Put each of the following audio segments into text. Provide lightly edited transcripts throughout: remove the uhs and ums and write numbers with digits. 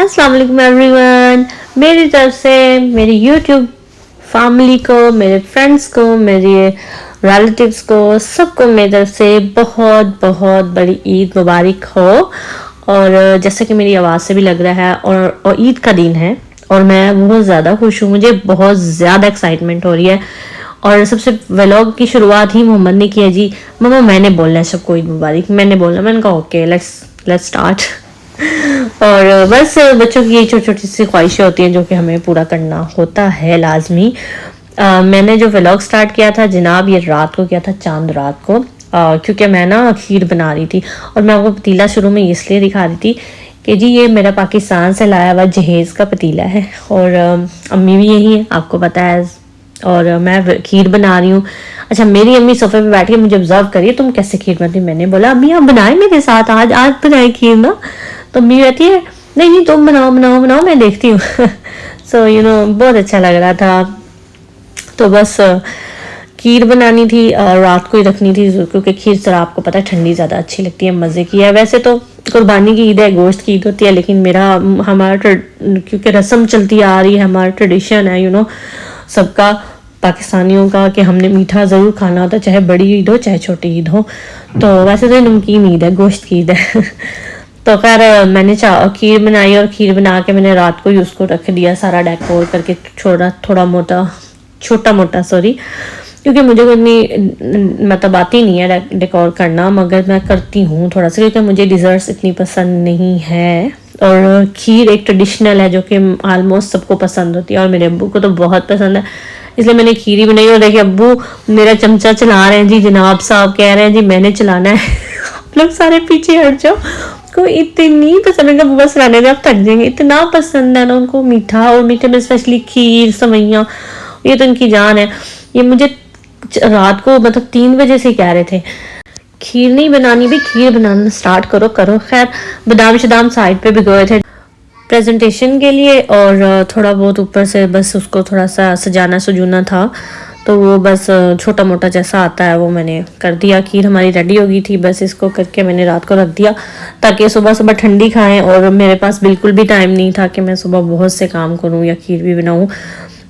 अस्सलाम वालेकुम एवरीवन। मेरी तरफ से मेरी यूट्यूब फैमिली को, मेरे फ्रेंड्स को, मेरे रिलेटिव्स को, सबको मेरी तरफ से बहुत बहुत बड़ी ईद मुबारक हो। और जैसे कि मेरी आवाज़ से भी लग रहा है और ईद का दिन है और मैं बहुत ज़्यादा खुश हूँ। मुझे बहुत ज़्यादा एक्साइटमेंट हो रही है। और सबसे व्लॉग की शुरुआत ही मोहम्मद ने किया जी, मम्मा मैंने बोलना है सबको ईद मुबारक, मैंने बोलना। मैंने कहा ओके लेट्स स्टार्ट। और बस बच्चों की ये छोटी छोटी सी ख्वाहिशें होती हैं जो कि हमें पूरा करना होता है लाजमी। मैंने जो व्लॉग स्टार्ट किया था जनाब, ये रात को किया था, चांद रात को, क्योंकि मैं ना खीर बना रही थी। और मैं आपको पतीला शुरू में इसलिए दिखा रही थी कि जी ये मेरा पाकिस्तान से लाया हुआ जहेज़ का पतीला है और अम्मी भी यही है, आपको पता है। और मैं खीर बना रही हूँ। अच्छा, मेरी अम्मी सोफे पे बैठ के मुझे ऑब्जर्व करिए, तुम कैसे खीर बनाती। मैंने बोला अम्मी आप बनाए मेरे साथ, आज बनाए खीर ना। तो अम्मी कहती है नहीं तुम बनाओ बनाओ बनाओ, मैं देखती हूँ। सो बहुत अच्छा लग रहा था। तो बस खीर बनानी थी, रात को ही रखनी थी क्योंकि खीर सर आपको पता है ठंडी ज़्यादा अच्छी लगती है, मज़े की है। वैसे तो कुर्बानी की ईद है, गोश्त की ईद होती है, लेकिन हमारा क्योंकि रस्म चलती आ रही है, हमारा ट्रेडिशन है सबका पाकिस्तानियों का कि हमने मीठा ज़रूर खाना होता है, चाहे बड़ी ईद हो चाहे छोटी ईद हो। तो वैसे तो नमकीन ईद है, गोश्त की ईद है। तो खैर मैंने खीर बनाई और खीर बना के मैंने रात को ही उसको रख दिया सारा डेकोर करके, छोटा मोटा सॉरी, क्योंकि मुझे इतनी मतलब आती नहीं है डेकोर करना, मगर मैं करती हूँ थोड़ा सा क्योंकि मुझे डिज़र्ट्स इतनी पसंद नहीं है। और खीर एक ट्रेडिशनल है जो कि आलमोस्ट सबको पसंद होती है और मेरे अब्बू को तो बहुत पसंद है, इसलिए मैंने खीर ही बनाई। और देखिए अब्बू मेरा चमचा चला रहे हैं जी, जनाब साहब कह रहे हैं जी मैंने चलाना है। आप लोग सारे पीछे हट जाओ। को इतनी पसंद है, बस रहने दे आप थक जाएंगे, इतना पसंद है ना उनको मीठा, और मीठे में स्पेशली खीर सवैयाँ, ये तो इनकी जान है। ये मुझे रात को मतलब 3 बजे से कह रहे थे खीर नहीं बनानी, भी खीर बनाना स्टार्ट करो। खैर बादाम शदाम साइड पे भिगोए थे प्रेजेंटेशन के लिए, और थोड़ा बहुत ऊपर से बस उसको थोड़ा सा सजाना सजूना था, तो वो बस छोटा मोटा जैसा आता है वो मैंने कर दिया। खीर हमारी रेडी हो गई थी, बस इसको करके मैंने रात को रख दिया ताकि सुबह सुबह ठंडी खाएं। और मेरे पास बिल्कुल भी टाइम नहीं था कि मैं सुबह बहुत से काम करूं या खीर भी बनाऊं।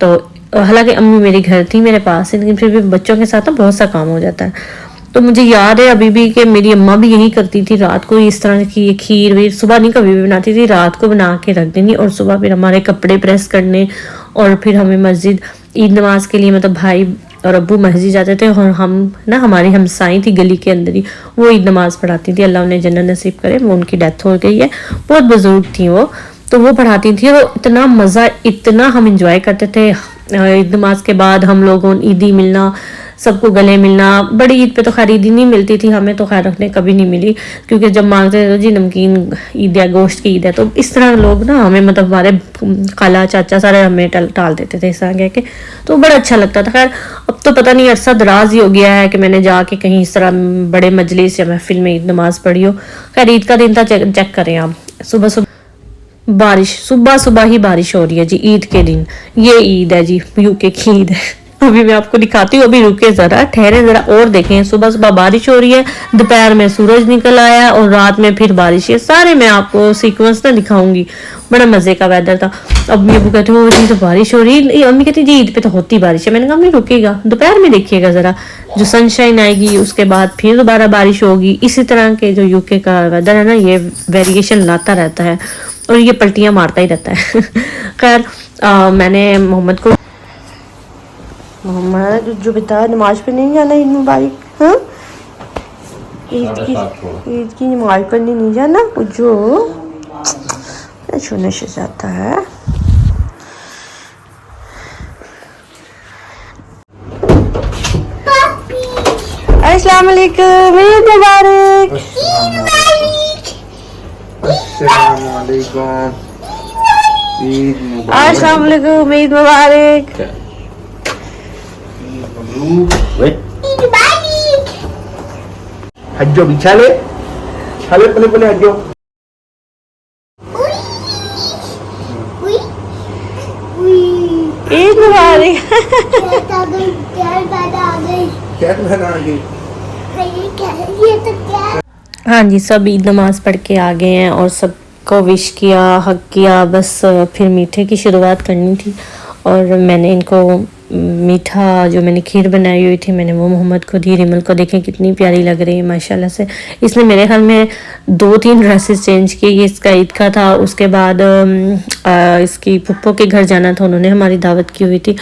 तो हालांकि अम्मी मेरी घर थी मेरे पास, लेकिन फिर भी बच्चों के साथ ना बहुत सा काम हो जाता है। तो मुझे याद है अभी भी कि मेरी अम्मा भी यही करती थी, रात को इस तरह की ये खीर वीर सुबह नहीं कभी भी बनाती थी, रात को बना के रख देनी और सुबह फिर हमारे कपड़े प्रेस करने और फिर हमें मस्जिद ईद नमाज के लिए, मतलब भाई और अब्बू मस्जिद जाते थे और हम ना, हमारी हमसाई थी गली के अंदर ही, वो ईद नमाज पढ़ाती थी, अल्लाह उन्हें जन्नत नसीब करे, वो उनकी डेथ हो गई है, बहुत बुजुर्ग थी वो। तो वो पढ़ाती थी और इतना मज़ा, इतना हम इंजॉय करते थे। ईद नमाज के बाद हम लोगों ईदी मिलना, सबको गले मिलना। बड़ी ईद पे तो खैर ईदी नहीं मिलती थी हमें, तो खैर रखने कभी नहीं मिली, क्योंकि जब मांगते थे जी नमकीन ईद है, गोश्त की ईद है, तो इस तरह लोग ना हमें, मतलब हमारे खाला चाचा सारे हमें टाल देते थे इस तरह कह के, तो बड़ा अच्छा लगता था। खैर अब तो पता नहीं अरसा दराज ही हो गया है कि मैंने जाके कहीं इस तरह बड़े मजलिस या महफिल में ईद नमाज पढ़ी हो। खैर ईद का दिन था, चेक करें आप, सुबह बारिश, सुबह ही बारिश हो रही है जी ईद के दिन। ये ईद है जी, यूके की ईद है। अभी मैं आपको दिखाती हूँ, अभी रुके जरा, ठहरे जरा और देखें। सुबह बारिश हो रही है, दोपहर में सूरज निकल आया और रात में फिर बारिश है। सारे मैं आपको सीक्वेंस ना दिखाऊंगी, बड़ा मजे का वेदर था। अम्मी अबू कहते हो जी तो बारिश हो रही है, अम्मी कहती जी ईद पे तो होती बारिश है। मैंने कहा अम्मी रुकेगा, दोपहर में देखिएगा जरा, जो सनशाइन आएगी उसके बाद फिर दोबारा बारिश होगी। इसी तरह के जो यूके का वेदर है ना, ये वेरिएशन लाता रहता है और ये पलटियां मारता ही रहता है। खैर मैंने मोहम्मद जो बता नमाज पे नहीं जाना ईद मुबारक, हाँ ईद की नमाज पढ़ने नहीं जाना, जो छूने से जाता है। अस्सलाम वालेकुम, ईद मुबारक। अस्सलाम वालेकुम, ईद मुबारक। हज्जो बिछाले हाले पले हज्जो। ईद मुबारक। हाँ जी, सब ईद नमाज पढ़ के आ गए हैं और सब इनको विश किया, हक किया, बस फिर मीठे की शुरुआत करनी थी। और मैंने इनको मीठा जो मैंने खीर बनाई हुई थी मैंने वो मोहम्मद को दी। रिमल को देखें कितनी प्यारी लग रही है माशाल्लाह से। इसने मेरे ख्याल में 2-3 ड्रेसेस चेंज की। ये इसका ईद का था, उसके बाद इसकी पुप्पो के घर जाना था, उन्होंने हमारी दावत की हुई थी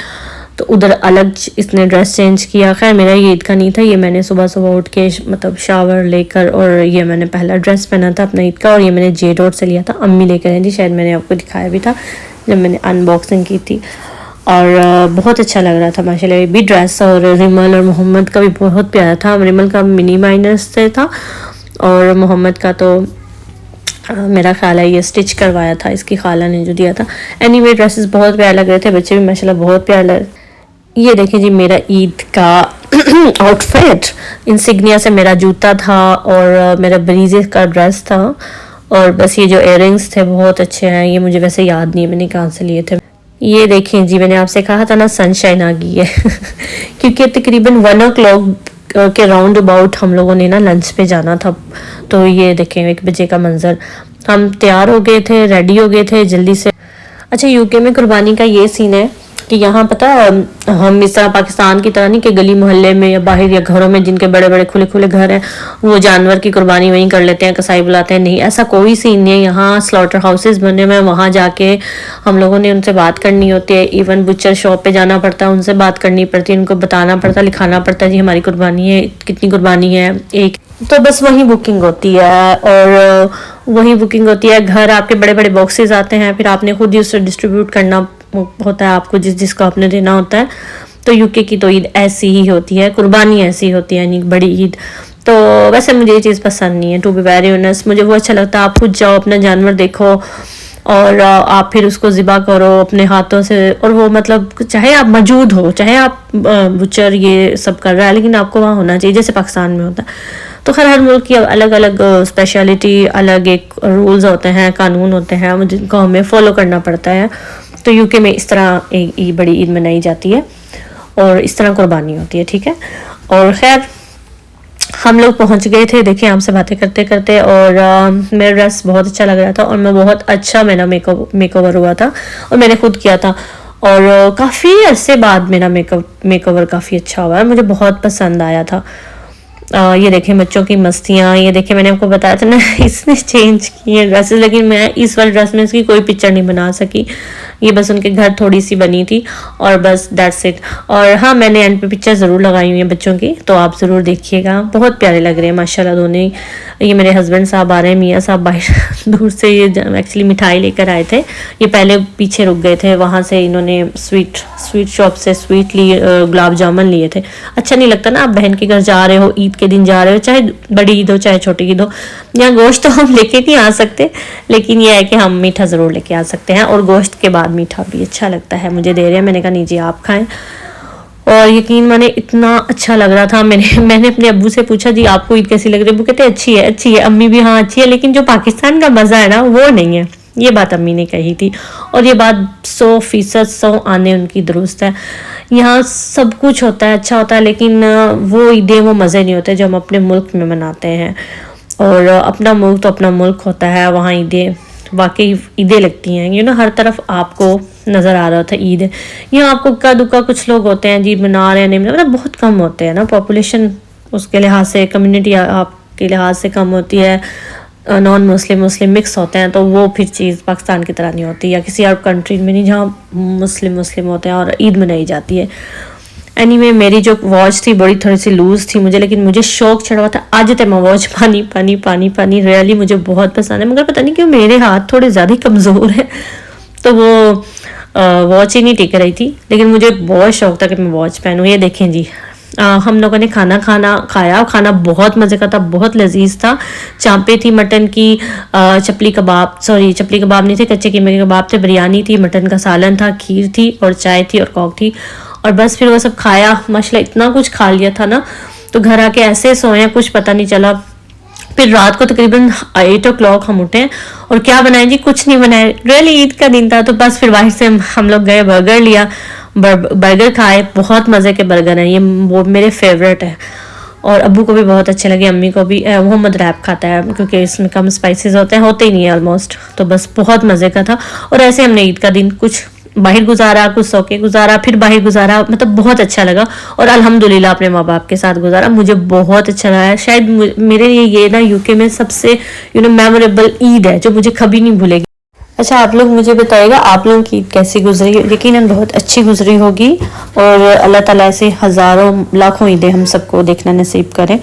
तो उधर अलग इसने ड्रेस चेंज किया। खैर मेरा ये ईद का नहीं था, ये मैंने सुबह सुबह उठ के मतलब शावर लेकर और ये मैंने पहला ड्रेस पहना था अपना ईद का, और ये मैंने जे डॉट से लिया था, अम्मी लेकर आई थी, शायद मैंने आपको दिखाया भी था जब मैंने अनबॉक्सिंग की थी। और बहुत अच्छा लग रहा था माशाल्लाह ये भी ड्रेस। और रिमल और मोहम्मद का भी बहुत प्यारा था। रिमल का मिनी माइनस से था और मोहम्मद का तो मेरा ख्याल है ये स्टिच करवाया था, इसकी खाला ने जो दिया था। एनीवे ड्रेसेस बहुत प्यारे लग रहे थे, बच्चे भी माशाल्लाह बहुत प्यारे लग। ये देखिए जी मेरा ईद का आउटफिट, इंसिग्निया से मेरा जूता था और मेरा ब्रीजे का ड्रेस था, और बस ये जो इयररिंग्स थे बहुत अच्छे हैं। ये मुझे वैसे याद नहीं है मैंने कहाँ से लिए थे। ये देखें जी मैंने आपसे कहा था ना सनशाइन आ गई है क्योंकि तकरीबन 1 o'clock के राउंड अबाउट हम लोगों ने ना लंच पे जाना था। तो ये देखें 1 बजे का मंजर, हम तैयार हो गए थे, रेडी हो गए थे जल्दी से। अच्छा यूके में कुर्बानी का ये सीन है कि यहाँ पता हम इस तरह पाकिस्तान की तरह नहीं कि गली मोहल्ले में या बाहर या घरों में जिनके बड़े बड़े खुले खुले घर हैं वो जानवर की कुर्बानी वहीं कर लेते हैं, कसाई बुलाते हैं। नहीं, ऐसा कोई सीन नहीं है। यहाँ स्लॉटर हाउसेस बने हुए हैं, वहाँ जाके हम लोगों ने उनसे बात करनी होती है। इवन बुचर शॉप पे जाना पड़ता है, उनसे बात करनी पड़ती है, उनको बताना पड़ता है, लिखाना पड़ता है जी हमारी कुर्बानी है, कितनी कुर्बानी है एक, तो बस वही बुकिंग होती है। और वही बुकिंग होती है। घर आपके बड़े बड़े बॉक्सेस आते हैं, फिर आपने खुद ही उससे डिस्ट्रीब्यूट करना होता है आपको जिसको आपने देना होता है। तो यूके की तो ईद ऐसी ही होती है, कुर्बानी ऐसी होती है, यानी बड़ी ईद। तो वैसे मुझे ये चीज़ पसंद नहीं है, टू बी वेरी ऑनेस्ट। मुझे वो अच्छा लगता है आप खुद जाओ, अपना जानवर देखो और आप फिर उसको ज़िबा करो अपने हाथों से। और वो मतलब चाहे आप मौजूद हो, चाहे आप बुचर ये सब कर रहा है, लेकिन आपको वहाँ होना चाहिए जैसे पाकिस्तान में होता है। तो खैर हर मुल्क की अलग अलग स्पेशलिटी, अलग एक रूल्स होते हैं, कानून होते हैं जिनको हमें फॉलो करना पड़ता है। तो यूके में इस तरह एक बड़ी ईद मनाई जाती है और इस तरह कुर्बानी होती है, ठीक है। और खैर हम लोग पहुंच गए थे, देखिए आपसे बातें करते करते, और मेरा ड्रेस बहुत अच्छा लग रहा था और मैं बहुत अच्छा मेरा मेकओवर हुआ था और मैंने खुद किया था। और काफ़ी अरसे बाद मेरा मेकओवर काफ़ी अच्छा हुआ है, मुझे बहुत पसंद आया था। ये देखें बच्चों की मस्तियाँ, ये देखें मैंने आपको बताया था ना इसने चेंज की है ड्रेसेस, लेकिन मैं इस वाले ड्रेस में इसकी कोई पिक्चर नहीं बना सकी। ये बस उनके घर थोड़ी सी बनी थी और बस दैट्स इट। और हाँ मैंने एंड पे पिक्चर ज़रूर लगाई हुई है बच्चों की, तो आप ज़रूर देखिएगा, बहुत प्यारे लग रहे हैं माशाल्लाह दोनों ही। ये मेरे हस्बैंड साहब आ रहे हैं, मियाँ साहब बाहर दूर से ये एक्चुअली मिठाई लेकर आए थे। ये पहले पीछे रुक गए थे, वहाँ से इन्होंने स्वीट शॉप से स्वीट लिए, गुलाब जामुन लिए थे। अच्छा नहीं लगता ना आप बहन के घर जा रहे हो, ईद के दिन जा रहे हो, चाहे बड़ी ईद हो चाहे छोटी ईद हो। यहाँ गोश्त तो हम लेके नहीं आ सकते, लेकिन यह है कि हम मीठा ज़रूर लेके आ सकते हैं, और गोश्त के बाद मीठा भी अच्छा लगता है। मुझे दे रहे हैं, मैंने कहा नहीं जी आप खाएं। और यकीन माने इतना अच्छा लग रहा था। मैंने अपने अब्बू से पूछा जी आपको ईद कैसी लग रही है? वो कहते अच्छी है अच्छी है। अम्मी भी हाँ अच्छी है, लेकिन जो पाकिस्तान का मज़ा है ना वो नहीं है। ये बात अम्मी ने कही थी और ये बात 100% आने उनकी दुरुस्त है। यहाँ सब कुछ होता है, अच्छा होता है, लेकिन वो ईदें वो मज़े नहीं होते जो हम अपने मुल्क में मनाते हैं। और अपना मुल्क तो अपना मुल्क होता है, वहाँ ईदें वाकई ईदें लगती हैं। यू नो हर तरफ आपको नज़र आ रहा होता है ईद। यहाँ आपको इक्का दुक्का कुछ लोग होते हैं जी मना रहे हैं, नहीं मतलब बहुत कम होते हैं ना, पॉपुलेशन उसके लिहाज से, कम्युनिटी आपके लिहाज से कम होती है, नॉन मुस्लिम मिक्स होते हैं, तो वो फिर चीज़ पाकिस्तान की तरह नहीं होती, या किसी और कंट्री में नहीं जहाँ मुस्लिम होते हैं और ईद मनाई जाती है। एनीवे मेरी जो वॉच थी बड़ी थोड़ी सी लूज़ थी मुझे, लेकिन मुझे शौक चढ़ा हुआ था आज तक मैं वॉच पानी रियली मुझे बहुत पसंद है, मगर पता नहीं क्यों मेरे हाथ थोड़े ज़्यादा ही कमज़ोर हैं, तो वो वॉच ही नहीं टिक रही थी। लेकिन मुझे बहुत शौक था कि मैं वॉच पहनूँ। ये देखें जी हम लोगों ने खाना खाया, खाना बहुत मज़े का था, बहुत लजीज था। चांपे थी मटन की, चपली कबाब नहीं थे, कच्चे कीमे के कबाब थे, बिरयानी थी, मटन का सालन था, खीर थी और चाय थी और कॉक थी। और बस फिर वो सब खाया, माशाल्लाह इतना कुछ खा लिया था ना, तो घर आके ऐसे सोए कुछ पता नहीं चला। फिर रात को तकरीबन 8 o'clock हम उठे और क्या बनाए जी, कुछ नहीं बनाए। रियली ईद का दिन था, तो बस फिर बाहर से हम लोग गए, बर्गर लिया, बर्गर खाए, बहुत मज़े के बर्गर हैं ये, वो मेरे फेवरेट है। और अब्बू को भी बहुत अच्छे लगे, अम्मी को भी। मोहम्मद रैप खाता है क्योंकि इसमें कम स्पाइसेस होते ही नहीं है ऑलमोस्ट, तो बस बहुत मज़े का था। और ऐसे हमने ईद का दिन कुछ बाहर गुजारा, कुछ सो के गुजारा, फिर बाहर गुजारा, मतलब बहुत अच्छा लगा। और अल्हम्दुलिल्लाह अपने माँ बाप के साथ गुजारा, मुझे बहुत अच्छा लगा। शायद मेरे लिए ये ना यूके में सबसे मेमोरेबल ईद है जो मुझे कभी नहीं भूलेगी। अच्छा, आप लोग मुझे बताइएगा आप लोगों की ईद कैसी गुजरी। यकीनन बहुत अच्छी गुजरी होगी, और अल्लाह ताला ऐसे हज़ारों लाखों ईदें हम सबको देखना नसीब करें।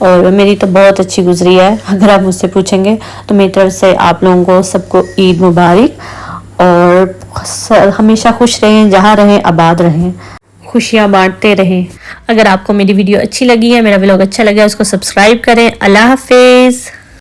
और मेरी तो बहुत अच्छी गुजरी है, अगर आप मुझसे पूछेंगे तो मेरी तरफ से आप लोगों को सबको ईद मुबारक, और हमेशा खुश रहें, जहाँ रहें आबाद रहें, खुशियाँ बांटते रहें। अगर आपको मेरी वीडियो अच्छी लगी है, मेरा व्लॉग अच्छा लगा है, उसको सब्सक्राइब करें। अल्लाह हाफिज़।